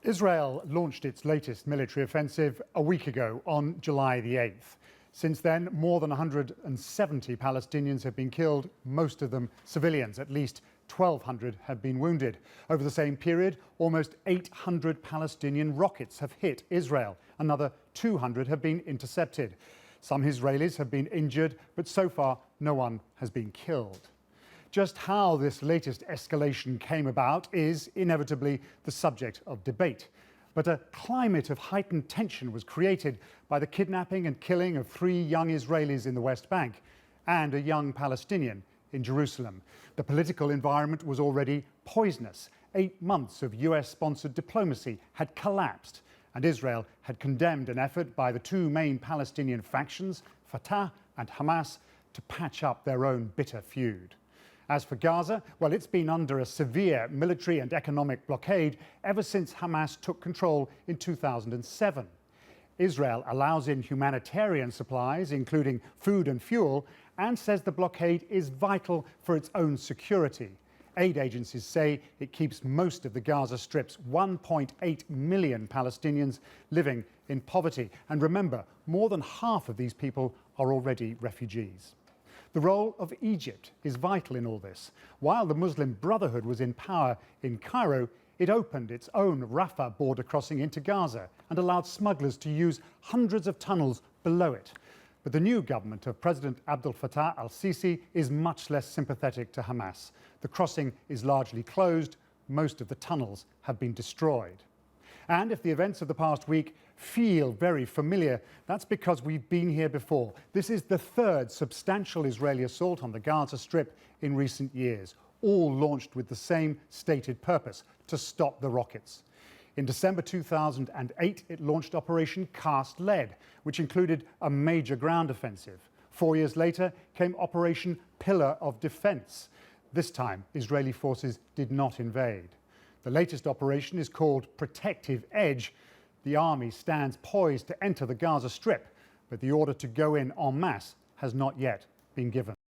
Israel launched its latest military offensive a week ago on July the 8th. Since then, more than 170 Palestinians have been killed, most of them civilians. At least 1,200 have been wounded. Over the same period, almost 800 Palestinian rockets have hit Israel. Another 200 have been intercepted. Some Israelis have been injured, but so far no one has been killed. Just how this latest escalation came about is inevitably the subject of debate. But a climate of heightened tension was created by the kidnapping and killing of 3 young Israelis in the West Bank and a young Palestinian in Jerusalem. The political environment was already poisonous. 8 months of US-sponsored diplomacy had collapsed, and Israel had condemned an effort by the 2 main Palestinian factions, Fatah and Hamas, to patch up their own bitter feud. As for Gaza, well, it's been under a severe military and economic blockade ever since Hamas took control in 2007. Israel allows in humanitarian supplies, including food and fuel, and says the blockade is vital for its own security. Aid agencies say it keeps most of the Gaza Strip's 1.8 million Palestinians living in poverty. And remember, more than half of these people are already refugees. The role of Egypt is vital in all this. While the Muslim Brotherhood was in power in Cairo, it opened its own Rafah border crossing into Gaza and allowed smugglers to use hundreds of tunnels below it. But the new government of President Abdel Fattah al-Sisi is much less sympathetic to Hamas. The crossing is largely closed. Most of the tunnels have been destroyed. And if the events of the past week feel very familiar, that's because we've been here before. This is the 3rd substantial Israeli assault on the Gaza Strip in recent years, all launched with the same stated purpose: to stop the rockets. In December 2008, it launched Operation Cast Lead, which included a major ground offensive. 4 years later came Operation Pillar of Defense. This time, Israeli forces did not invade. The latest operation is called Protective Edge. The army stands poised to enter the Gaza Strip, but the order to go in en masse has not yet been given.